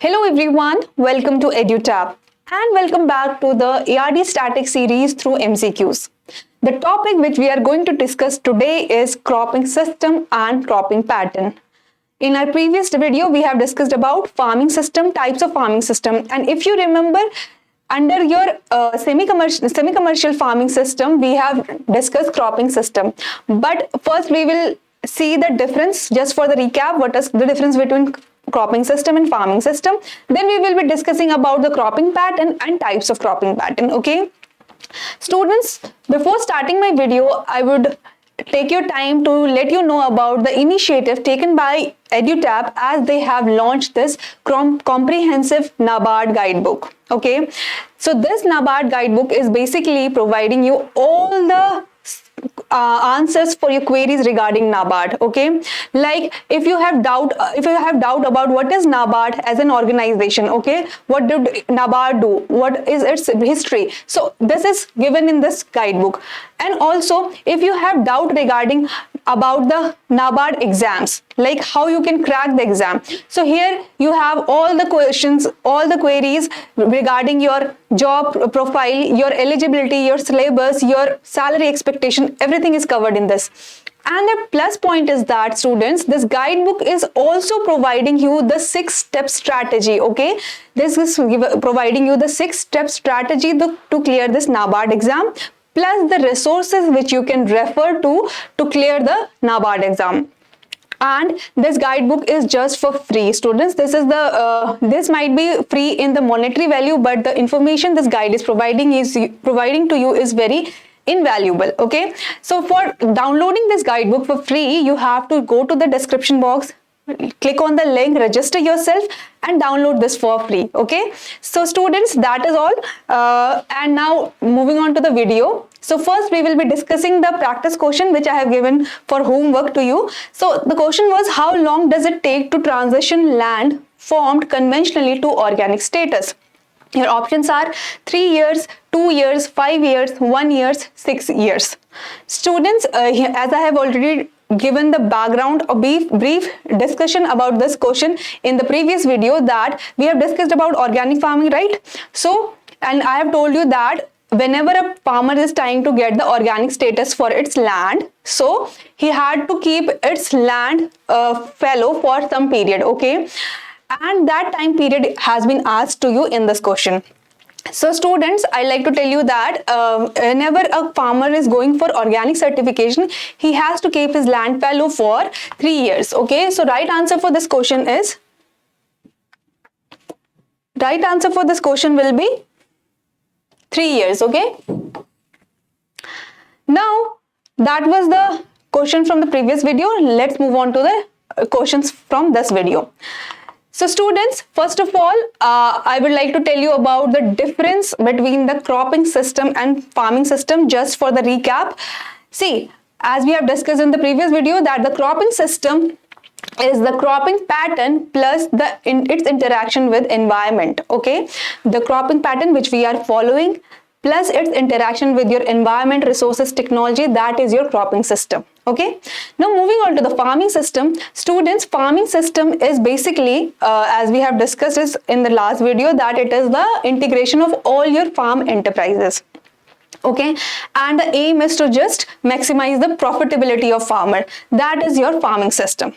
Hello everyone, welcome to EduTap and welcome back to the ARD Static series through MCQs. The topic which we are going to discuss today is cropping system and cropping pattern. In our previous video, we have discussed about farming system, types of farming system, and if you remember, under your semi-commercial farming system, we have discussed cropping system. But first we will see the difference, just for the recap, what is the difference between cropping system and farming system. Then we will be discussing about the cropping pattern and types of cropping pattern, okay? Students, before starting my video, I would take your time to let you know about the initiative taken by EduTap as they have launched this comprehensive NABARD guidebook. Okay, so this NABARD guidebook is basically providing you all the answers for your queries regarding NABARD. Okay, like if you have doubt about what is NABARD as an organization, okay, what did NABARD do, what is its history, so this is given in this guidebook. And also if you have doubt regarding about the NABARD exams, like how you can crack the exam, so here you have all the questions, all the queries regarding your job profile, your eligibility, your syllabus, your salary expectation, everything is covered in this. And the plus point is that, students, this guidebook is also providing you the 6-step strategy. Okay, this is providing you the 6-step strategy to clear this NABARD exam, plus the resources which you can refer to clear the NABARD exam. And this guidebook is just for free, students. This is the this might be free in the monetary value, but the information this guide is providing to you is very invaluable. Okay, so for downloading this guidebook for free, you have to go to the description box, click on the link, register yourself and download this for free. Okay, so students, that is all. And now moving on to the video. So first we will be discussing the practice question which I have given for homework to you. So the question was, how long does it take to transition land formed conventionally to organic status? Your options are 3 years, 2 years, 5 years, 1 year, 6 years. Students, as I have already given the background, a brief discussion about this question in the previous video, that we have discussed about organic farming, right? So, and I have told you that whenever a farmer is trying to get the organic status for its land, so he had to keep its land fallow for some period, okay? And that time period has been asked to you in this question. So students, I like to tell you that whenever a farmer is going for organic certification, he has to keep his land fallow for 3 years. Okay, so right answer for this question will be 3 years. Okay, now that was the question from the previous video. Let's move on to the questions from this video. So students, first of all, I would like to tell you about the difference between the cropping system and farming system, just for the recap. See, as we have discussed in the previous video, that the cropping system is the cropping pattern plus its interaction with environment. Okay, the cropping pattern which we are following plus its interaction with your environment, resources, technology, that is your cropping system. Okay, now moving on to the farming system. Students, farming system is basically, as we have discussed is in the last video, that it is the integration of all your farm enterprises. Okay, and the aim is to just maximize the profitability of farmer. That is your farming system.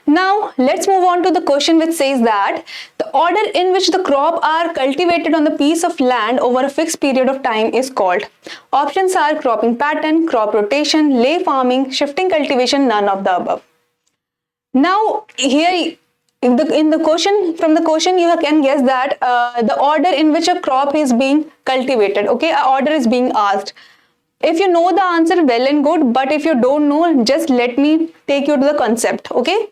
Now let's move on to the question which says that the order in which the crop are cultivated on the piece of land over a fixed period of time is called. Options are cropping pattern, crop rotation, lay farming, shifting cultivation, none of the above. Now here in the question, from the question you can guess that the order in which a crop is being cultivated, okay, an order is being asked. If you know the answer, well and good, but if you don't know, just let me take you to the concept. Okay,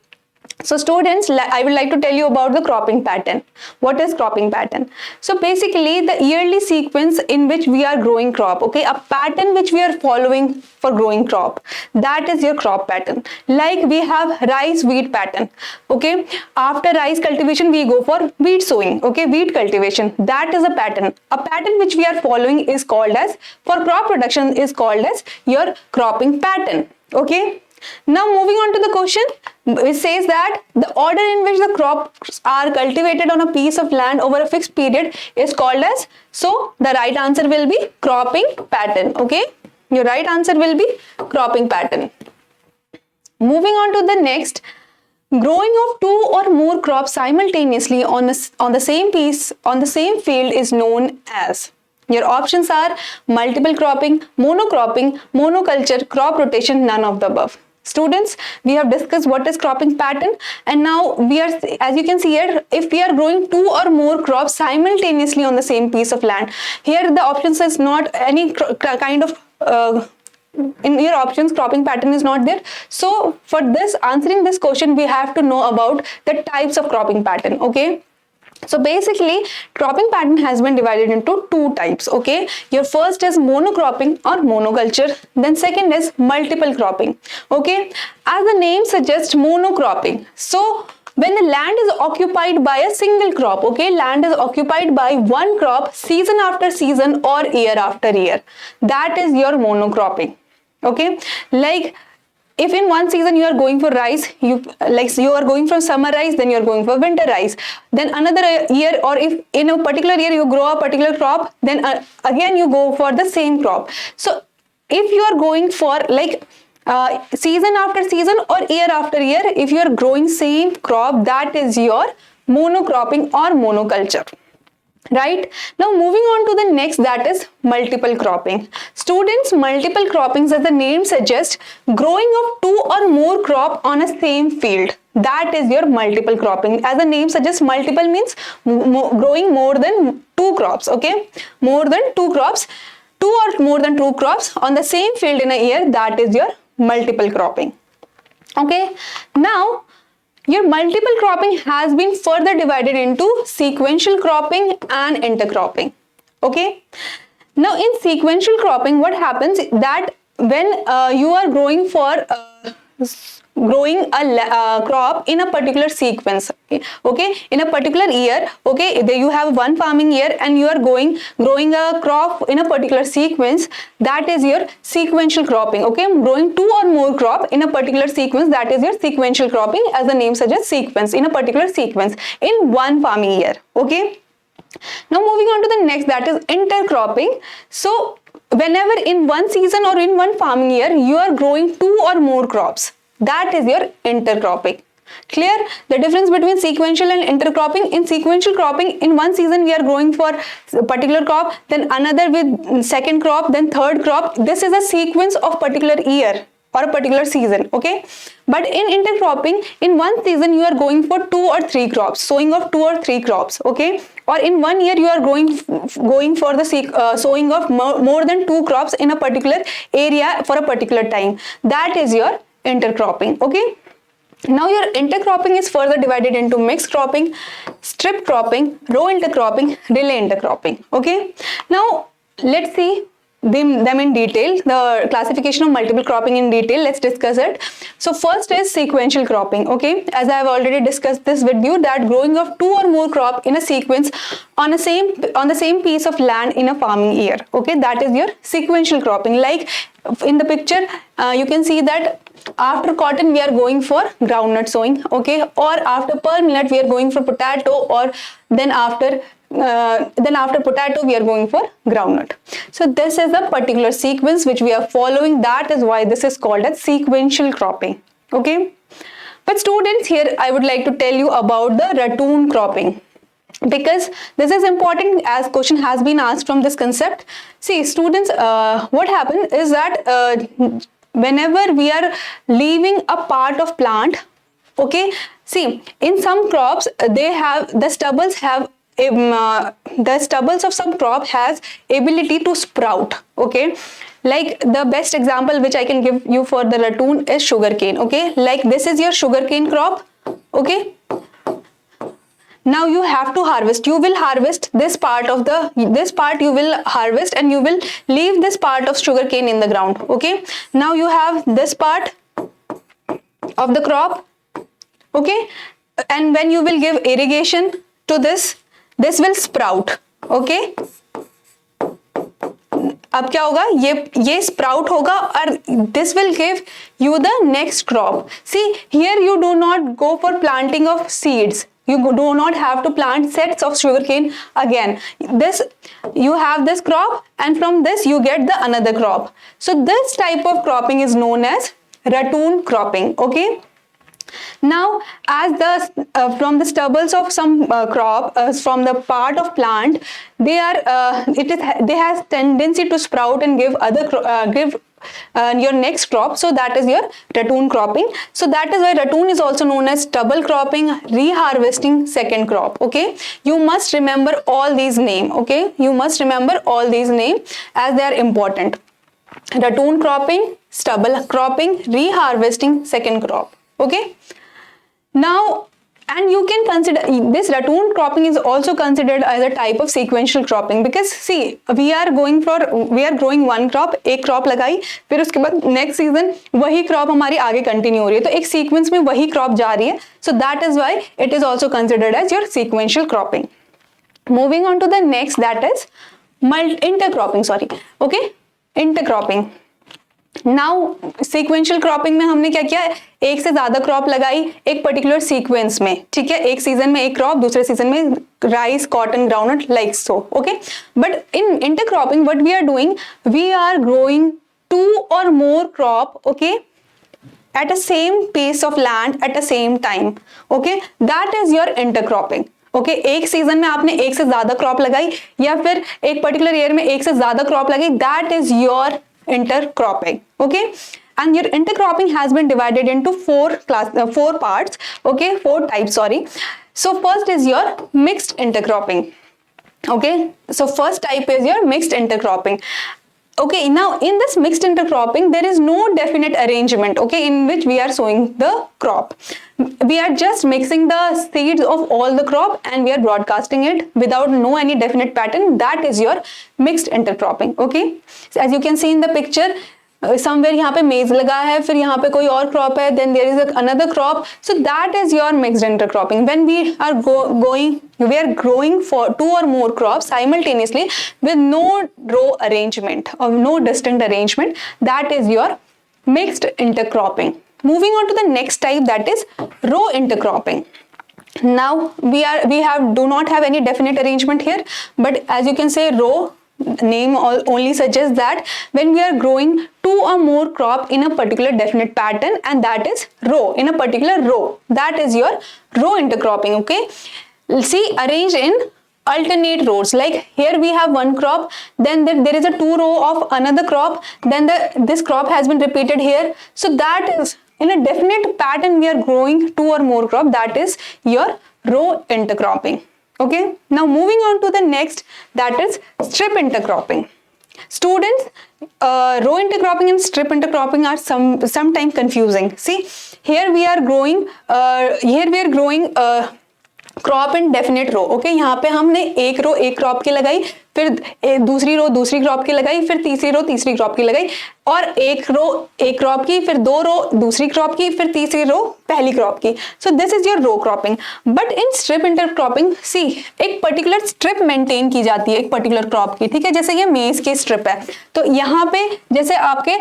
so students, I would like to tell you about the cropping pattern. What is cropping pattern? So basically the yearly sequence in which we are growing crop, okay, a pattern which we are following for growing crop, that is your crop pattern. Like we have rice wheat pattern. Okay, after rice cultivation we go for wheat sowing, okay, wheat cultivation, that is a pattern. A pattern which we are following is called as, for crop production, is called as your cropping pattern. Okay, now moving on to the question, which says that the order in which the crops are cultivated on a piece of land over a fixed period is called as, so the right answer will be cropping pattern. Okay, your right answer will be cropping pattern. Moving on to the next, growing of two or more crops simultaneously on the same piece on the same field is known as. Your options are multiple cropping, monocropping, monoculture, crop rotation, none of the above. Students, we have discussed what is cropping pattern, and now we are, as you can see here, if we are growing two or more crops simultaneously on the same piece of land, here the options is not any kind of in your options cropping pattern is not there. So for this, answering this question, we have to know about the types of cropping pattern. Okay, so basically cropping pattern has been divided into two types. Okay, your first is monocropping or monoculture, then second is multiple cropping. Okay, as the name suggests, monocropping, so when the land is occupied by a single crop, okay, land is occupied by one crop season after season or year after year, that is your monocropping. Okay, like if in one season you are going for rice, you are going from summer rice, then you are going for winter rice, then another year, or if in a particular year you grow a particular crop, then again you go for the same crop. So if you are going for like season after season or year after year, if you are growing same crop, that is your monocropping or monoculture. Right, now moving on to the next, that is multiple cropping. Students, multiple croppings, as the name suggests, growing of two or more crop on a same field, that is your multiple cropping. As the name suggests, multiple means growing more than two crops. Okay, more than two crops, two or more than two crops on the same field in a year, that is your multiple cropping. Okay, now your multiple cropping has been further divided into sequential cropping and intercropping. Okay, now in sequential cropping, what happens that when you are growing for growing a crop in a particular sequence, okay, in a particular year, okay, you have one farming year and you are growing a crop in a particular sequence, that is your sequential cropping. Okay, growing two or more crop in a particular sequence, that is your sequential cropping, as the name suggests, sequence, in a particular sequence in one farming year. Okay, now moving on to the next, that is intercropping. So whenever in one season or in one farming year you are growing two or more crops, that is your intercropping. Clear the difference between sequential and intercropping? In sequential cropping, in one season we are growing for a particular crop, then another with second crop, then third crop. This is a sequence of particular year or a particular season. Okay, but in intercropping, in one season you are going for two or three crops, sowing of two or three crops. Okay, or in one year you are going for the sowing of more than two crops in a particular area for a particular time, that is your intercropping. Okay, now your intercropping is further divided into mixed cropping, strip cropping, row intercropping, relay intercropping. Okay, now let's see them in detail, the classification of multiple cropping in detail. Let's discuss it. So first is sequential cropping. Okay, as I have already discussed this with you, that growing of two or more crop in a sequence on the same piece of land in a farming year. Okay, that is your sequential cropping. Like in the picture, you can see that after cotton we are going for groundnut sowing. Okay, or after pearl millet we are going for potato, or then after potato we are going for groundnut. So this is a particular sequence which we are following, that is why this is called as sequential cropping. Okay, but students, here I would like to tell you about the ratoon cropping, because this is important as question has been asked from this concept. See students, what happens is that whenever we are leaving a part of plant, okay, see in some crops they have the stubbles have the stubbles of some crop has ability to sprout. Okay, like the best example which I can give you for the ratoon is sugarcane. Okay, like this is your sugarcane crop. Okay, now you have to harvest. You will harvest this part of this part you will harvest, and you will leave this part of sugarcane in the ground. Okay, now you have this part of the crop. Okay, and when you will give irrigation to this will sprout. Okay, अब क्या होगा, ये sprout होगा और this will give you the next crop. See here you do not go for planting of seeds. You do not have to plant sets of sugarcane again. This, you have this crop and from this you get the another crop. So this type of cropping is known as ratoon cropping. Okay. Now as the from the stubbles of some crop, from the part of plant, they are they has tendency to sprout and give other give your next crop. So that is your ratoon cropping. So that is why ratoon is also known as stubble cropping, reharvesting second crop. Okay, you must remember all these names. Okay, you must remember all these names as they are important. Ratoon cropping, stubble cropping, reharvesting second crop. Okay, now, and you can consider this ratoon cropping is also considered as a type of sequential cropping, because see, we are growing one crop, एक crop लगाई, फिर उसके बाद next season वही crop हमारी आगे continue हो रही है, तो एक sequence में वही crop जा रही है. So that is why it is also considered as your sequential cropping. Moving on to the next, that is intercropping. Sorry, okay, intercropping. Now sequential cropping में हमने क्या किया, एक से ज्यादा क्रॉप लगाई एक पर्टिकुलर सीक्वेंस में. ठीक है, एक सीजन में एक क्रॉप, दूसरे सीजन में rice, cotton, groundnut, like so. Okay, but in intercropping what we are doing, we are growing 2 or more crop, okay, at a same piece of land at a same time. Okay, that is your intercropping. Okay, एक season में आपने एक से ज्यादा crop लगाई या फिर एक पर्टिकुलर ईयर में एक से ज्यादा क्रॉप लगाई, that is your intercropping. Okay, and your intercropping has been divided into four parts. Okay, 4 types, sorry. So first is your mixed intercropping. Okay, so first type is your mixed intercropping. Okay, now in this mixed intercropping there is no definite arrangement, okay, in which we are sowing the crop. We are just mixing the seeds of all the crop and we are broadcasting it without any definite pattern. That is your mixed intercropping. Okay, so as you can see in the picture, somewhere यहाँ पे मेज लगा है, फिर यहाँ पे कोई और क्रॉप है, then there is another crop. So that is your mixed intercropping. When we are we are growing for 2 or more crops simultaneously with no row arrangement or no distinct arrangement. That is your mixed intercropping. Moving on to the next type, that is row intercropping. Now do not have any definite arrangement here, but as you can say, row name only suggests that when we are growing 2 or more crop in a particular definite pattern, and that is row, in a particular row, that is your row intercropping. Okay, see, arranged in alternate rows, like here we have one crop, then there is a 2 row of another crop, then this crop has been repeated here. So that is in a definite pattern we are growing 2 or more crop, that is your row intercropping. Okay, now moving on to the next, that is strip intercropping. Students, row intercropping and strip intercropping are sometimes confusing. See, here we are growing crop in definite row. Okay, यहाँ पे हमने एक रो एक crop की लगाई, फिर दूसरी रो दूसरी क्रॉप की लगाई, फिर तीसरी रो तीसरी क्रॉप की लगाई, और एक रो एक क्रॉप की, फिर 2 रो दूसरी क्रॉप की, फिर तीसरी रो पहली क्रॉप की. So this is your row cropping. But in strip intercropping, see, एक पर्टिकुलर स्ट्रिप मेंटेन की जाती है एक पर्टिकुलर क्रॉप की. ठीक है, जैसे ये मेज की स्ट्रिप है, तो यहाँ पे जैसे आपके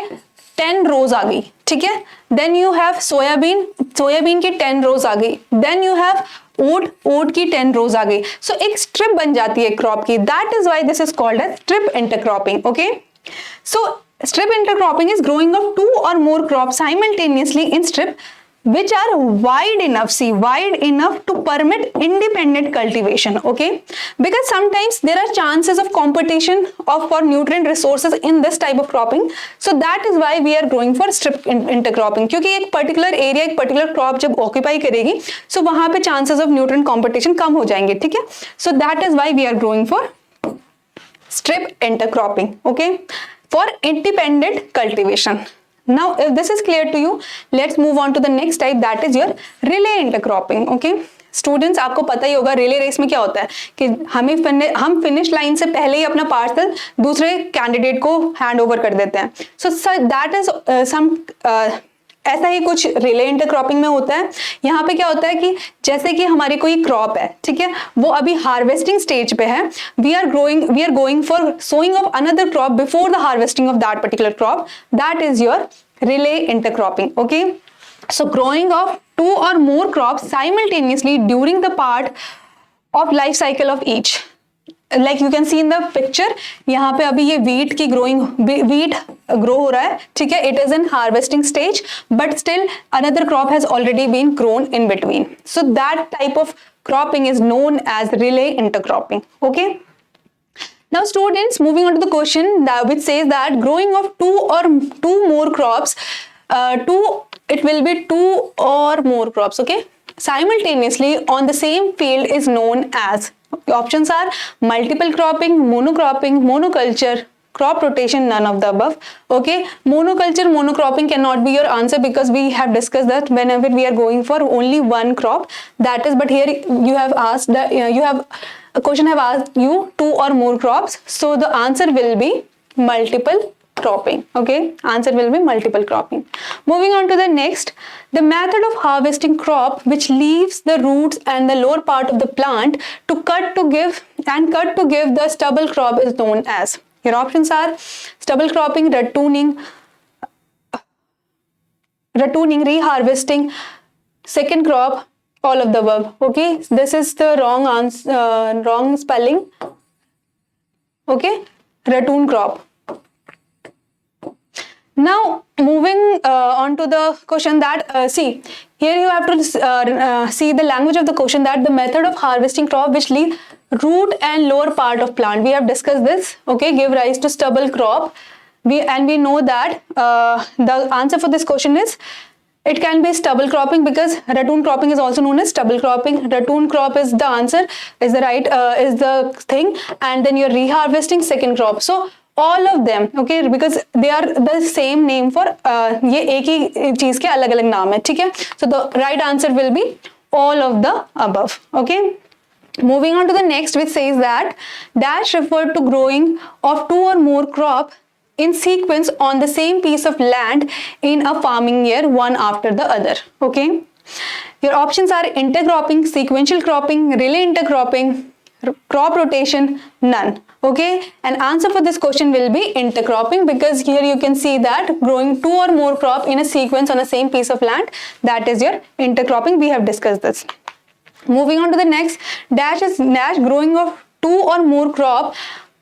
10 रोज आ गई. ठीक है, देन यू हैव सोयाबीन की 10 रोज आ गई, देन यू हैव ओट की 10 रोज आ गई. सो एक स्ट्रिप बन जाती है क्रॉप की. That is why this is called as strip intercropping. Okay, so strip intercropping is growing of 2 or more crops simultaneously in strip which are wide enough to permit independent cultivation. Okay, because sometimes there are chances of competition for nutrient resources in this type of cropping. So that is why we are growing for strip intercropping, क्योंकि एक particular area, एक particular crop जब occupy करेगी, so वहां पे chances of nutrient competition कम हो जाएंगे. ठीक है, so that is why we are growing for strip intercropping. Okay, for independent cultivation. Now if this is clear to you, let's move on to the next type, that is your relay intercropping. Okay, students, आपको पता ही होगा relay race में क्या होता है कि हम finish line से पहले ही अपना पार्सल दूसरे कैंडिडेट को हैंड ओवर कर देते हैं. सो दैट इज ऐसा ही कुछ रिले इंटरक्रॉपिंग में होता है। यहाँ पे क्या होता है कि जैसे कि हमारी कोई क्रॉप है, ठीक है, वो अभी हार्वेस्टिंग स्टेज पे है, we are going for sowing of another crop before the harvesting of that particular crop, that is your relay intercropping. Okay, so growing of two or more crops simultaneously during the part of life cycle of each, like you can see in the picture, यहाँ पे अभी ये wheat की wheat grow हो रहा है, ठीक है, it is in harvesting stage but still another crop has already been grown in between, so that type of cropping is known as relay intercropping. Okay, now students, moving on to the question that which says that growing of two more crops, it will be two or more crops, okay, simultaneously on the same field is known as, options are multiple cropping, monocropping, monoculture, crop rotation, none of the above. Okay, monoculture, monocropping cannot be your answer because we have discussed that whenever we are going for only one crop, that is, but here you have asked that a question have asked you two or more crops, so the answer will be multiple cropping. Okay, answer will be multiple cropping. Moving on to the next, the method of harvesting crop which leaves the roots and the lower part of the plant to cut to give the stubble crop is known as. Your options are stubble cropping, ratooning, reharvesting, second crop, all of the above. Okay, this is the wrong answer, wrong spelling. Okay, ratoon crop. Now moving on to the question that see, here you have to see the language of the question, that the method of harvesting crop which leave root and lower part of plant, we have discussed this. Okay, give rise to stubble crop. We know that the answer for this question is, it can be stubble cropping because ratoon cropping is also known as stubble cropping. Ratoon crop is the answer, is the right is the thing, and then you're reharvesting second crop. So all of them, okay, because they are the same name for ये एक ही चीज के अलग अलग नाम है, ठीक है. So the right answer will be all of the above. Okay, moving on to the next, which says that dash referred to growing of two or more crop in sequence on the same piece of land in a farming year, one after the other. Okay, your options are intercropping, sequential cropping, relay intercropping, crop rotation, none. Okay, and answer for this question will be intercropping, because here you can see that growing two or more crop in a sequence on the same piece of land, that is your intercropping. We have discussed this. Moving on to the next, dash is growing of two or more crop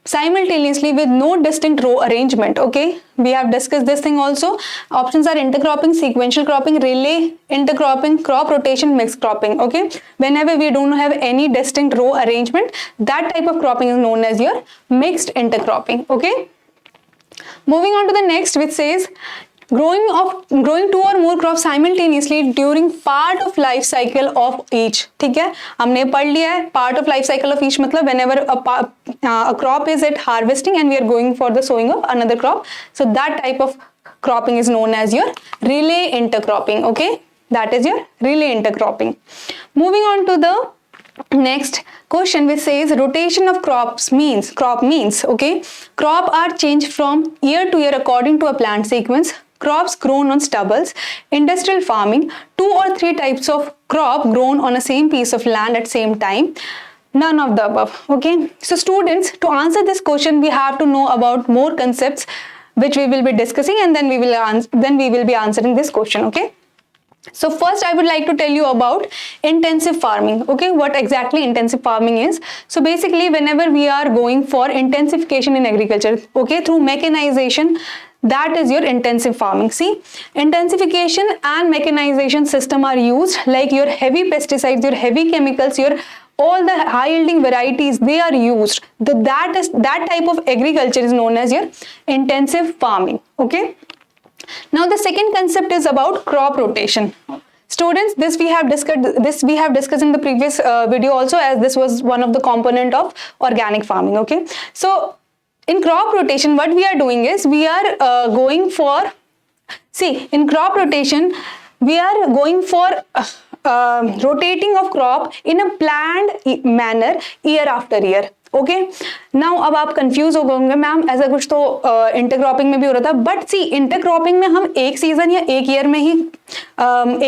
simultaneously with no distinct row arrangement. Okay, we have discussed this thing also. Options are intercropping, sequential cropping, relay intercropping, crop rotation, mixed cropping. Okay, whenever we don't have any distinct row arrangement, that type of cropping is known as your mixed intercropping. Okay, moving on to the next, which says growing two or more crops simultaneously during part of life cycle of each. ठीक है, हमने पढ़ लिया है part of life cycle of each मतलब whenever a crop is at harvesting and we are going for the sowing of another crop, so that type of cropping is known as your relay intercropping. Okay, that is your relay intercropping. Moving on to the next question, which says rotation of crop means, okay, crop are changed from year to year according to a plant sequence, crops grown on stubbles, industrial farming, two or three types of crop grown on a same piece of land at same time, none of the above. Okay, so students, to answer this question we have to know about more concepts which we will be discussing, and then we will be answering this question. Okay, so first I would like to tell you about intensive farming. Okay, what exactly intensive farming is. So basically whenever we are going for intensification in agriculture, okay, through mechanization, that is your intensive farming. See, intensification and mechanization system are used, like your heavy pesticides, your heavy chemicals, your all the high yielding varieties, they are used. That type of agriculture is known as your intensive farming. Okay, now the second concept is about crop rotation. Students, this we have discussed in the previous video also, as this was one of the component of organic farming. Okay, so in crop rotation what we are doing is we are going for, see, in crop rotation we are going for rotating of crop in a planned manner year after year. Okay now अब आप confuse हो गए होंगे ma'am ऐसा कुछ तो intercropping में भी हो रहा था, बट सी इंटरक्रॉपिंग में हम एक सीजन या एक ईयर में ही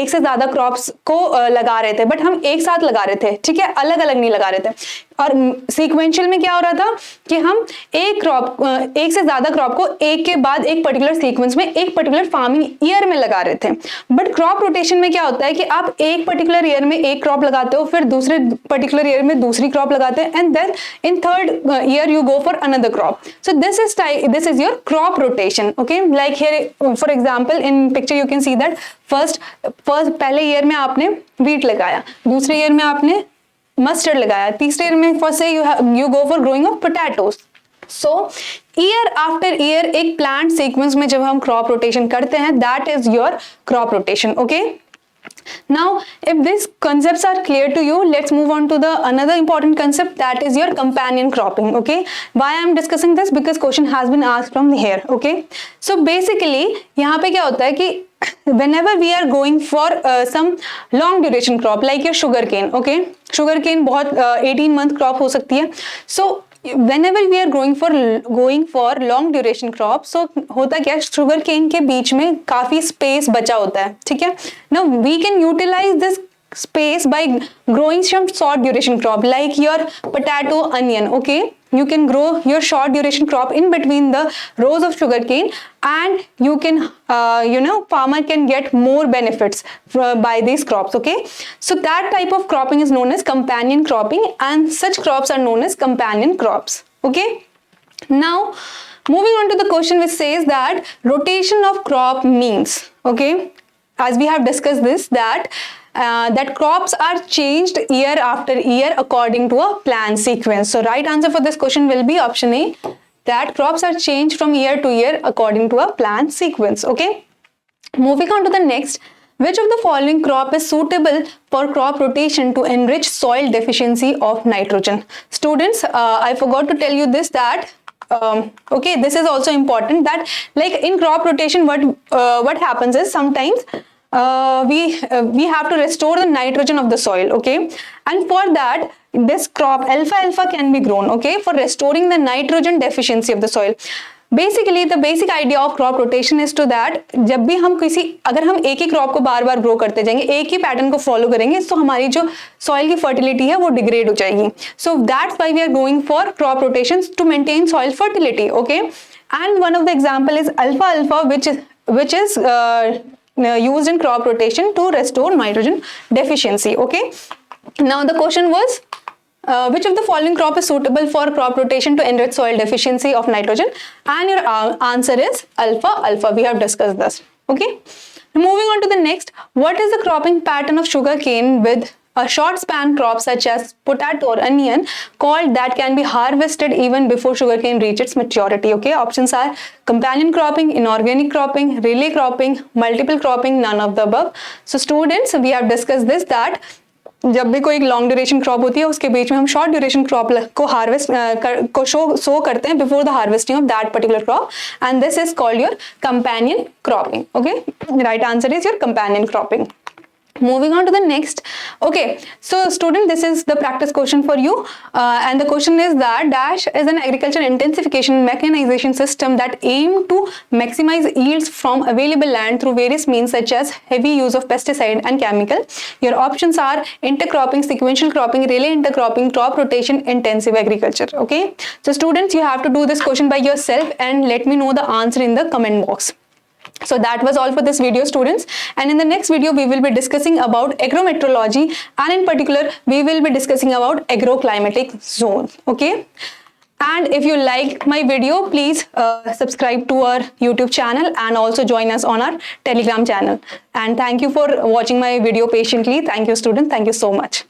एक से ज्यादा क्रॉप्स को लगा रहे थे, बट हम एक साथ लगा रहे थे, ठीक है, अलग अलग नहीं लगा रहे थे। और सीक्वेंशियल में क्या हो रहा था कि हम एक से ज्यादा क्रॉप को एक के बाद एक पर्टिकुलर सीक्वेंस में एक पर्टिकुलर फार्मिंग ईयर में लगा रहे थे। बट क्रॉप रोटेशन में क्या होता है कि आप एक पर्टिकुलर ईयर में एक क्रॉप लगाते हो, फिर दूसरे पर्टिकुलर ईयर में दूसरी क्रॉप लगाते हैं, and then in third year you go for another crop. So this is your crop rotation. Okay, like here for example in picture you can see that first पहले year में आपने wheat लगाया, दूसरे year में आपने mustard लगाया, तीसरे year में first say you go for growing of potatoes. So year after year एक plant sequence में जब हम crop rotation करते हैं, that is your crop rotation. Okay. Now if these concepts are clear to you, let's move on to the another important concept, that is your companion cropping. Okay, why I am discussing this? Because question has been asked from here. Okay, so basically यहाँ पे क्या होता है कि whenever we are going for some long duration crop like your sugar cane. Okay, sugar cane बहुत 18 month crop हो सकती है. So whenever we are going for long duration crop, so होता क्या, शुगर केन के बीच में काफी स्पेस बचा होता है, ठीक है। now we can utilize this space by growing some short duration crop like your potato, onion. Okay, you can grow your short duration crop in between the rows of sugarcane, and you can farmer can get more benefits by these crops. Okay, so that type of cropping is known as companion cropping, and such crops are known as companion crops. Okay, now moving on to the question which says that rotation of crop means. Okay, as we have discussed this, that crops are changed year after year according to a planned sequence. So right answer for this question will be option A, that crops are changed from year to year according to a planned sequence. Okay, moving on to the next, which of the following crop is suitable for crop rotation to enrich soil deficiency of nitrogen? Students, I forgot to tell you this, that okay, this is also important, that like in crop rotation what happens is sometimes we have to restore the nitrogen of the soil. Okay, and for that this crop alfalfa can be grown. Okay, for restoring the nitrogen deficiency of the soil. Basically the basic idea of crop rotation is to that जब भी हम अगर हम एक ही crop को बार बार grow करते जाएंगे, एक ही पैटर्न को फॉलो करेंगे, तो हमारी जो सॉइल की फर्टिलिटी है वो डिग्रेड हो जाएगी. So that's why we are going for crop rotations to maintain soil fertility. Okay, and one of the example is alpha which is used in crop rotation to restore nitrogen deficiency. Okay, now the question was which of the following crop is suitable for crop rotation to enrich soil deficiency of nitrogen, and your answer is alfalfa. We have discussed this. Okay, moving on to the next, what is the cropping pattern of sugarcane with a short span crop such as potato or onion called that can be harvested even before sugarcane reaches its maturity? Okay, options are companion cropping, inorganic cropping, relay cropping, multiple cropping, none of the above. So students, we have discussed this, that जब भी कोई long duration crop होती है उसके बीच में हम short duration crop को harvest को सो करते हैं before the harvesting of that particular crop, and this is called your companion cropping. Okay, right answer is your companion cropping. Moving on to the next. Okay, so student, this is the practice question for you, and the question is that dash is an agriculture intensification mechanization system that aim to maximize yields from available land through various means such as heavy use of pesticide and chemical. Your options are intercropping, sequential cropping, relay intercropping, crop rotation, intensive agriculture. Okay, so students, you have to do this question by yourself and let me know the answer in the comment box. So that was all for this video, students, and in the next video we will be discussing about agrometeorology, and in particular we will be discussing about agroclimatic zones. Okay, and if you like my video, please subscribe to our YouTube channel and also join us on our Telegram channel. And thank you for watching my video patiently. Thank you, students. Thank you so much.